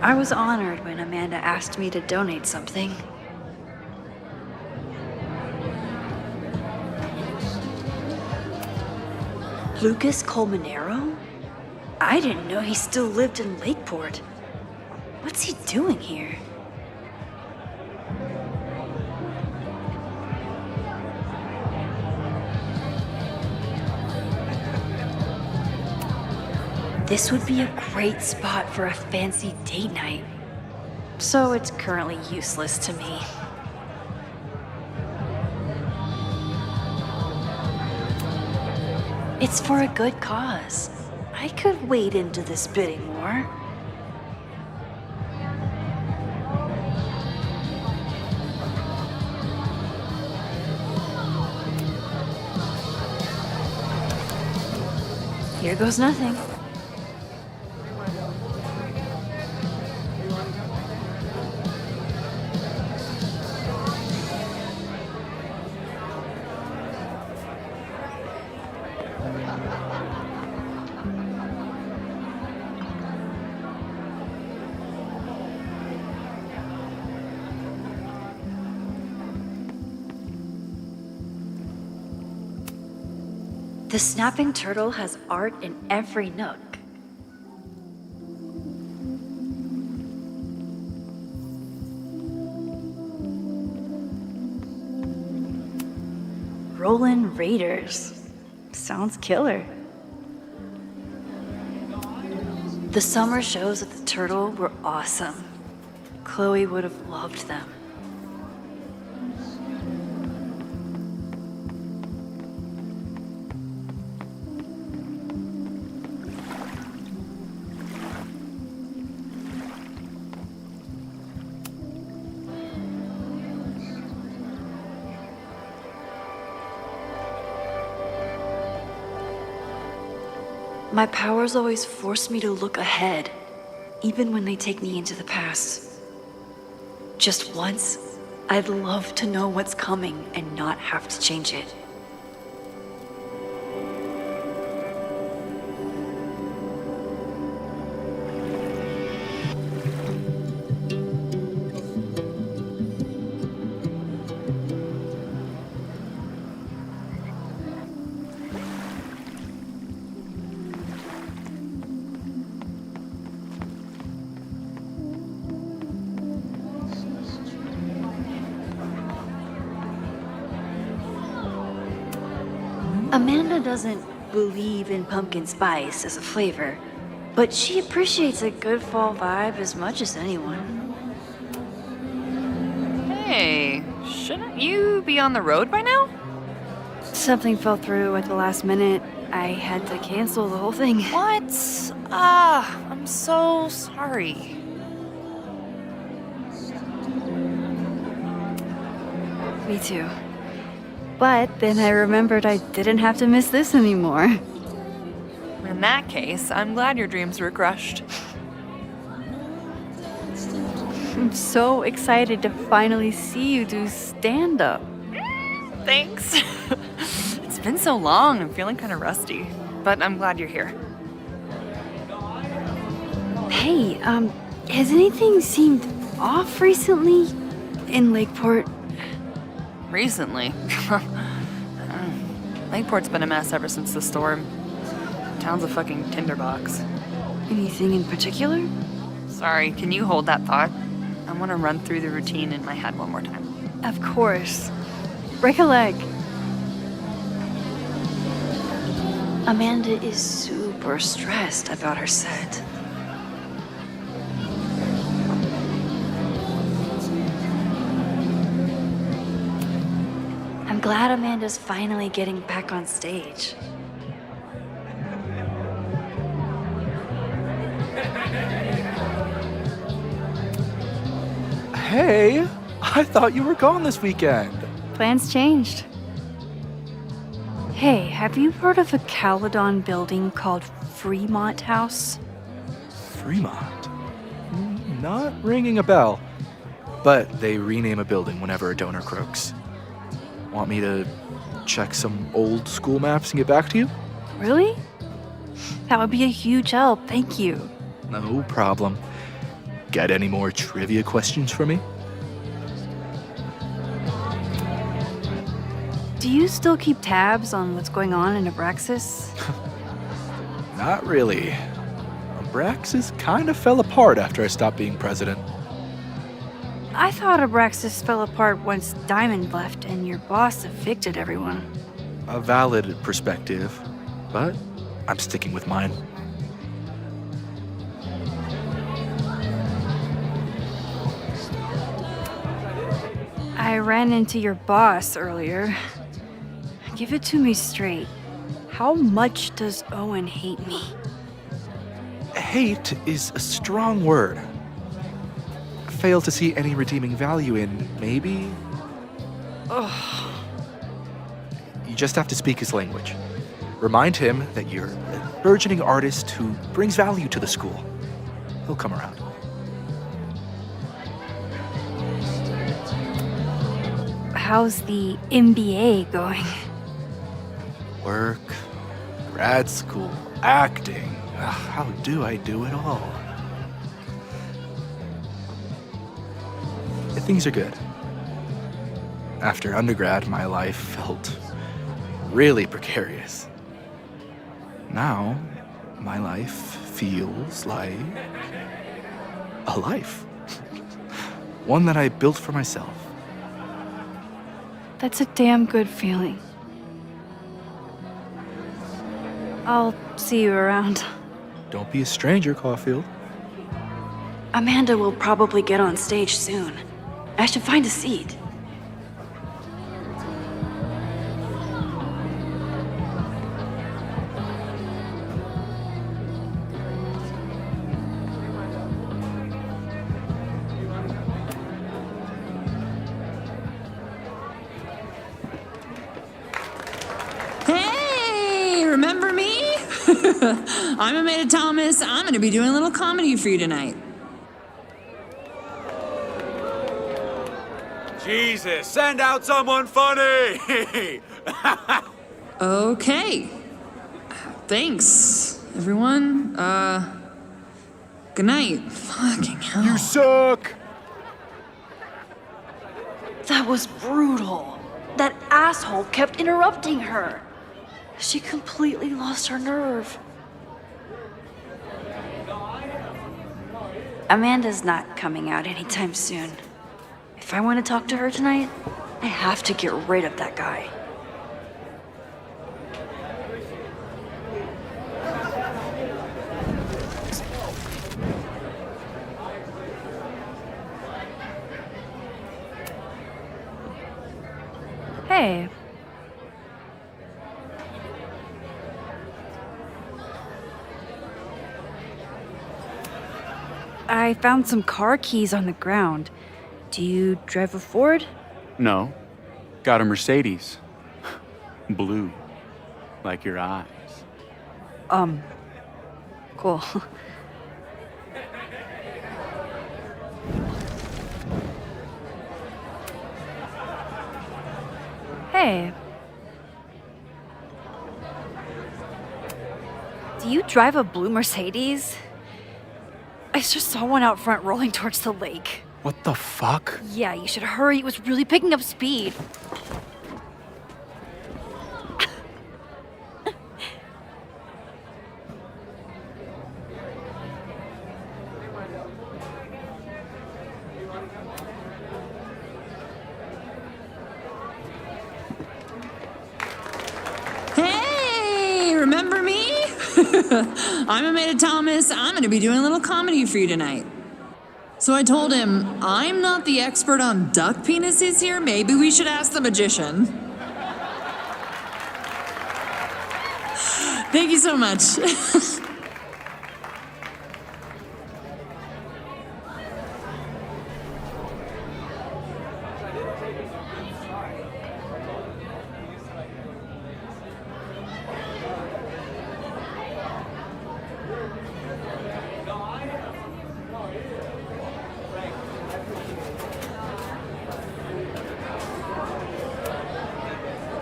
I was honored when Amanda asked me to donate something. Lucas Colmenero? I didn't know he still lived in Lakeport. What's he doing here? This would be a great spot for a fancy date night. So it's currently useless to me. It's for a good cause. I could wade into this bidding war. Here goes nothing. The Snapping Turtle has art in every nook. Rollin' Raiders. Sounds killer. The summer shows at the Turtle were awesome. Chloe would have loved them. My powers always force me to look ahead, even when they take me into the past. Just once, I'd love to know what's coming and not have to change it. Amanda doesn't believe in pumpkin spice as a flavor, but she appreciates a good fall vibe as much as anyone. Hey, shouldn't you be on the road by now? Something fell through at the last minute. I had to cancel the whole thing. What? I'm so sorry. Me too. But then I remembered I didn't have to miss this anymore. In that case, I'm glad your dreams were crushed. I'm so excited to finally see you do stand-up. Thanks. It's been so long, I'm feeling kind of rusty. But I'm glad you're here. Hey, has anything seemed off recently in Lakeport? Recently? Lakeport's been a mess ever since the storm. Town's a fucking tinderbox. Anything in particular? Sorry, can you hold that thought? I want to run through the routine in my head one more time. Of course. Break a leg. Amanda is super stressed about her set. I'm glad Amanda's finally getting back on stage. Hey, I thought you were gone this weekend. Plans changed. Hey, have you heard of a Caledon building called Fremont House? Fremont? Not ringing a bell. But they rename a building whenever a donor croaks. Want me to check some old school maps and get back to you? Really? That would be a huge help, thank you. No problem. Got any more trivia questions for me? Do you still keep tabs on what's going on in Abraxas? Not really. Abraxas kind of fell apart after I stopped being president. I thought Abraxas fell apart once Diamond left and your boss evicted everyone. A valid perspective, but I'm sticking with mine. I ran into your boss earlier. Give it to me straight. How much does Owen hate me? Hate is a strong word. Fail to see any redeeming value in, maybe? Ugh. You just have to speak his language. Remind him that you're a burgeoning artist who brings value to the school. He'll come around. How's the MBA going? Work, grad school, acting. Ugh, how do I do it all? Things are good. After undergrad, my life felt really precarious. Now, my life feels like a life. One that I built for myself. That's a damn good feeling. I'll see you around. Don't be a stranger, Caulfield. Amanda will probably get on stage soon. I should find a seat. Hey, remember me? I'm Amanda Thomas. I'm going to be doing a little comedy for you tonight. Jesus, send out someone funny! Okay. Thanks, everyone. Good night. Fucking hell. You suck! That was brutal. That asshole kept interrupting her. She completely lost her nerve. Amanda's not coming out anytime soon. If I want to talk to her tonight, I have to get rid of that guy. Hey. I found some car keys on the ground. Do you drive a Ford? No. Got a Mercedes. Blue. Like your eyes. Cool. Hey. Do you drive a blue Mercedes? I just saw one out front rolling towards the lake. What the fuck? Yeah, you should hurry. It was really picking up speed. Hey, remember me? I'm Amanda Thomas. I'm going to be doing a little comedy for you tonight. So I told him, I'm not the expert on duck penises here. Maybe we should ask the magician. Thank you so much.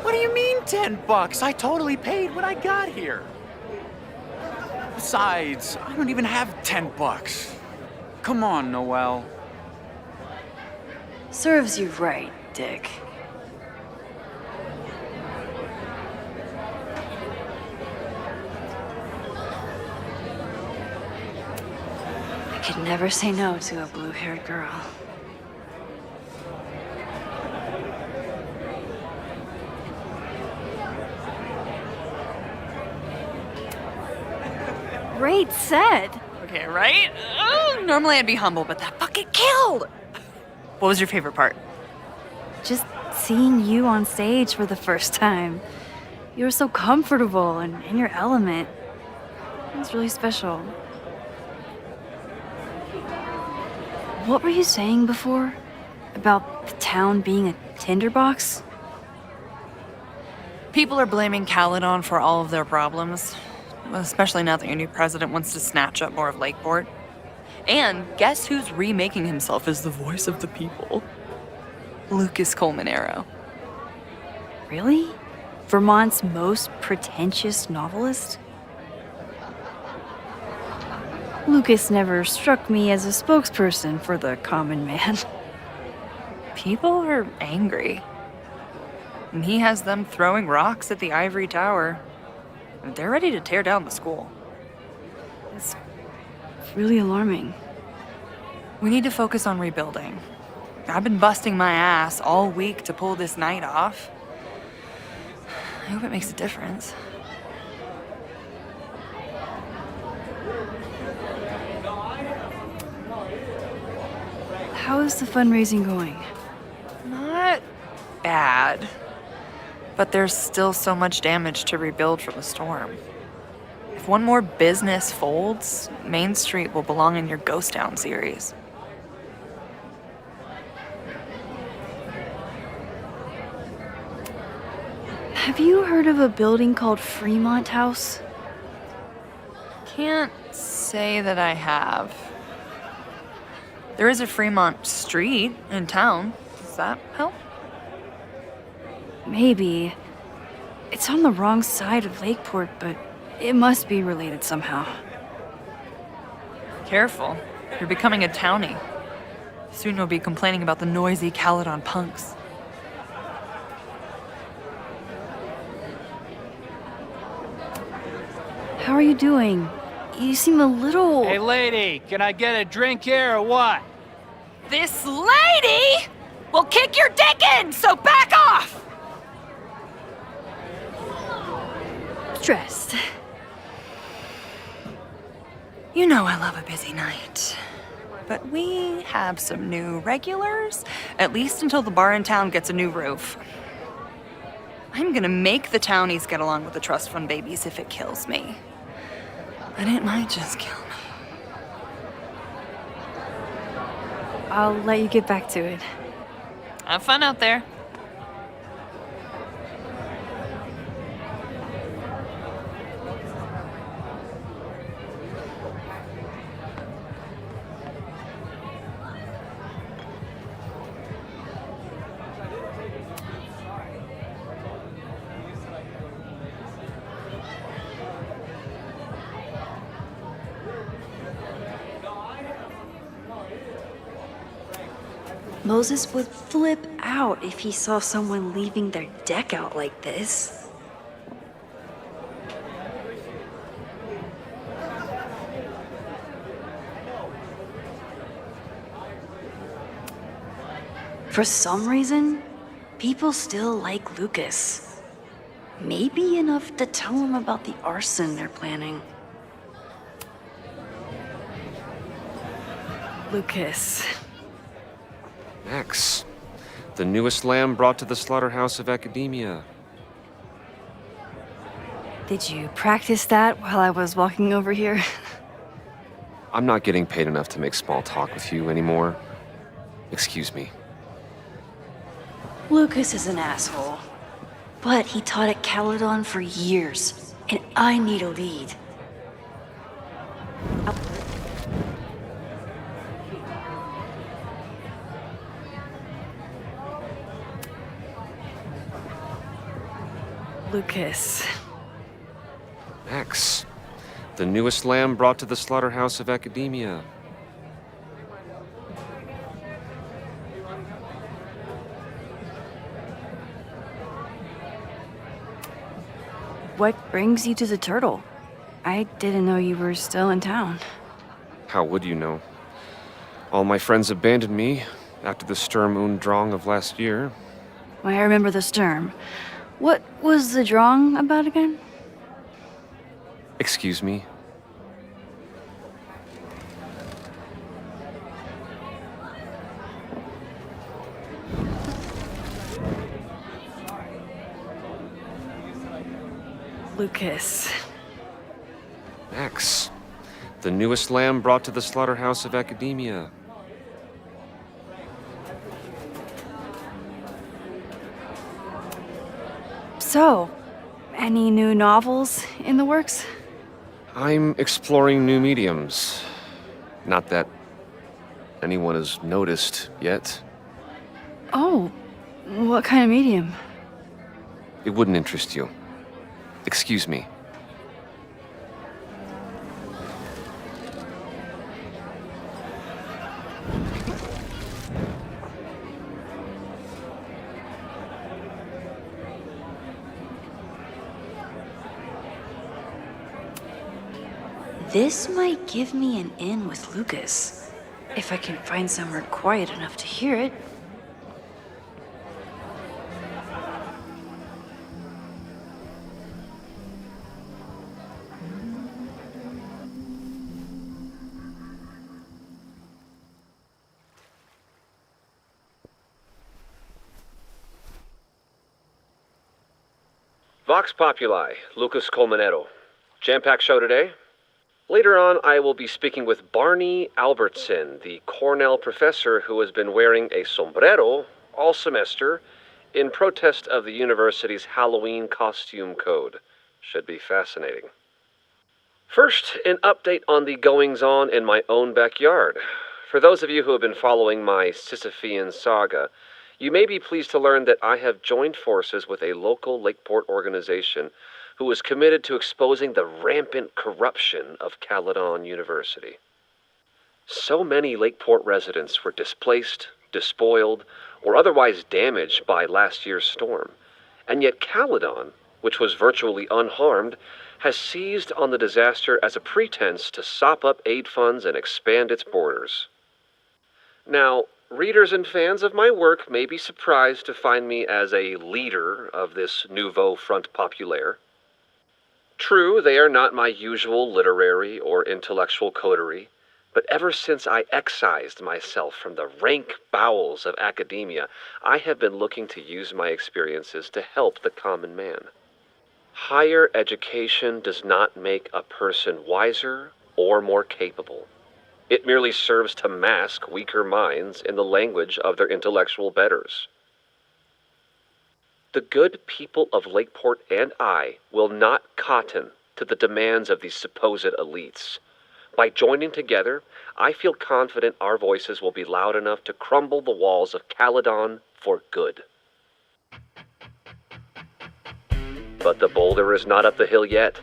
What do you mean $10? I totally paid when I got here. Besides, I don't even have $10. Come on, Noelle. Serves you right, Dick. could never say no to a blue-haired girl. Great set. Okay, right? Oh, normally I'd be humble, but that fucking killed! What was your favorite part? Just seeing you on stage for the first time. You were so comfortable and in your element. It was really special. What were you saying before? About the town being a tinderbox? People are blaming Caledon for all of their problems, especially now that your new president wants to snatch up more of Lakeport. And guess who's remaking himself as the voice of the people? Lucas Colmenero. Really? Vermont's most pretentious novelist? Lucas never struck me as a spokesperson for the common man. People are angry. And he has them throwing rocks at the Ivory Tower. They're ready to tear down the school. It's really alarming. We need to focus on rebuilding. I've been busting my ass all week to pull this night off. I hope it makes a difference. How is the fundraising going? Not bad. But there's still so much damage to rebuild from the storm. If one more business folds, Main Street will belong in your Ghost Town series. Have you heard of a building called Fremont House? Can't say that I have. There is a Fremont Street in town. Does that help? Maybe. It's on the wrong side of Lakeport, but it must be related somehow. Careful. You're becoming a townie. Soon you'll be complaining about the noisy Caledon punks. How are you doing? You seem a little... Hey, lady, can I get a drink here or what? This lady will kick your dick in, so back off! Stressed. You know I love a busy night. But we have some new regulars, at least until the bar in town gets a new roof. I'm gonna make the townies get along with the trust fund babies if it kills me. But it might just kill me. I'll let you get back to it. Have fun out there. Moses would flip out if he saw someone leaving their deck out like this. For some reason, people still like Lucas. Maybe enough to tell him about the arson they're planning. Lucas. Max, the newest lamb brought to the slaughterhouse of academia. Did you practice that while I was walking over here? I'm not getting paid enough to make small talk with you anymore. Excuse me. Lucas is an asshole. But he taught at Caledon for years, and I need a lead. Lucas. Max, the newest lamb brought to the slaughterhouse of academia. What brings you to the Turtle? I didn't know you were still in town. How would you know? All my friends abandoned me after the Sturm und Drang of last year. I remember the Sturm. What was the Drang about again? Excuse me? Lucas. Max. The newest lamb brought to the slaughterhouse of academia. So, any new novels in the works? I'm exploring new mediums. Not that anyone has noticed yet. Oh, what kind of medium? It wouldn't interest you. Excuse me. This might give me an in with Lucas, if I can find somewhere quiet enough to hear it. Vox Populi, Lucas Colmenero. Jam-packed show today? Later on, I will be speaking with Barney Albertson, the Cornell professor who has been wearing a sombrero all semester in protest of the university's Halloween costume code. Should be fascinating. First, an update on the goings-on in my own backyard. For those of you who have been following my Sisyphean saga, you may be pleased to learn that I have joined forces with a local Lakeport organization who is committed to exposing the rampant corruption of Caledon University. So many Lakeport residents were displaced, despoiled, or otherwise damaged by last year's storm, and yet Caledon, which was virtually unharmed, has seized on the disaster as a pretense to sop up aid funds and expand its borders. Now, readers and fans of my work may be surprised to find me as a leader of this nouveau front populaire. True, they are not my usual literary or intellectual coterie, but ever since I excised myself from the rank bowels of academia, I have been looking to use my experiences to help the common man. Higher education does not make a person wiser or more capable. It merely serves to mask weaker minds in the language of their intellectual betters. The good people of Lakeport and I will not cotton to the demands of these supposed elites. By joining together, I feel confident our voices will be loud enough to crumble the walls of Caledon for good. But the boulder is not up the hill yet.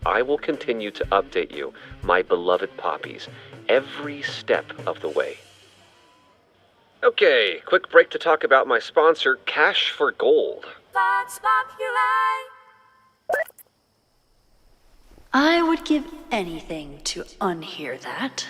I will continue to update you, my beloved poppies, every step of the way. Okay, quick break to talk about my sponsor, Cash for Gold. Vox Populi. I would give anything to unhear that.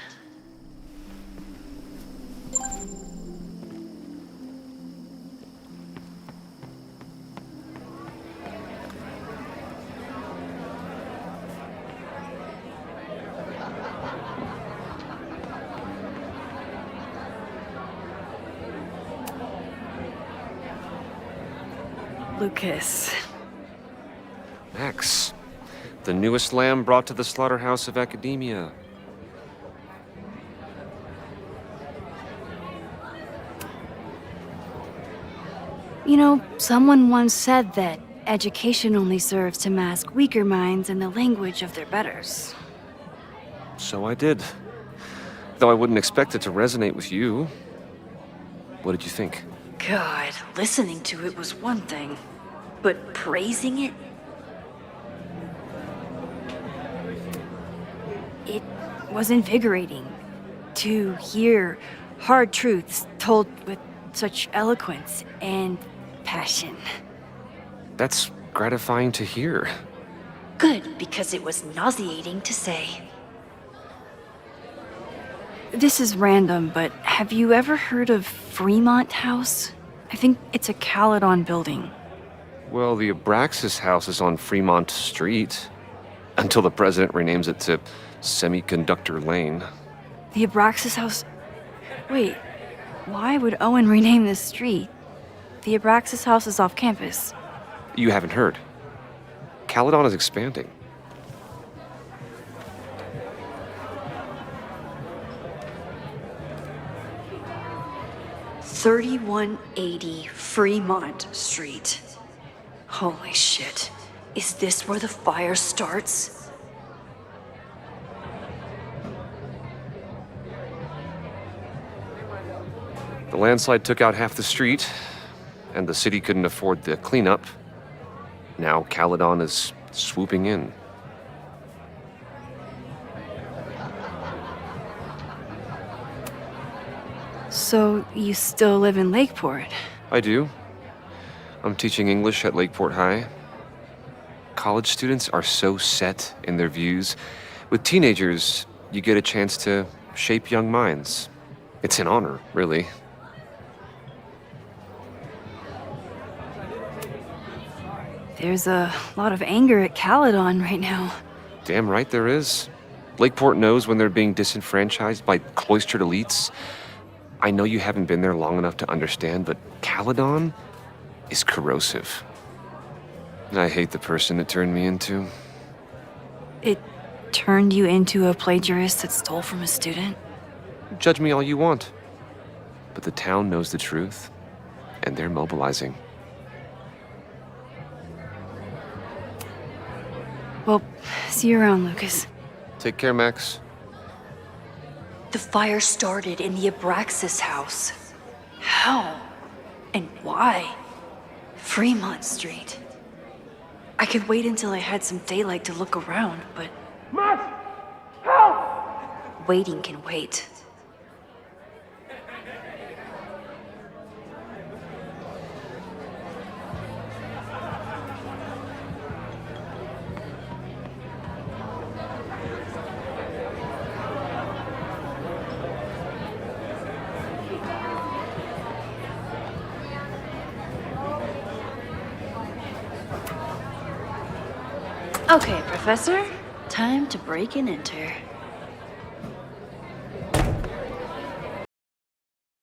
Lucas. Max. The newest lamb brought to the slaughterhouse of academia. You know, someone once said that education only serves to mask weaker minds in the language of their betters. So I did. Though I wouldn't expect it to resonate with you. What did you think? God, listening to it was one thing, but praising it? It was invigorating to hear hard truths told with such eloquence and passion. That's gratifying to hear. Good, because it was nauseating to say. This is random, but have you ever heard of Fremont House? I think it's a Caledon building. Well, the Abraxas house is on Fremont Street. Until the president renames it to Semiconductor Lane. The Abraxas House? Wait, why would Owen rename this street? The Abraxas House is off campus. You haven't heard. Caledon is expanding. $3180 Fremont Street. Holy shit. Is this where the fire starts? The landslide took out half the street, and the city couldn't afford the cleanup. Now Caledon is swooping in. So you still live in Lakeport? I do. I'm teaching English at Lakeport High. College students are so set in their views. With teenagers, you get a chance to shape young minds. It's an honor, really. There's a lot of anger at Caledon right now. Damn right there is. Lakeport knows when they're being disenfranchised by cloistered elites. I know you haven't been there long enough to understand, but Caledon is corrosive. And I hate the person it turned me into. It turned you into a plagiarist that stole from a student? Judge me all you want. But the town knows the truth, and they're mobilizing. Well, see you around, Lucas. Take care, Max. The fire started in the Abraxas house. How? And why? Fremont Street. I could wait until I had some daylight to look around, but... Max! Help! Waiting can wait. Okay, Professor. Time to break and enter.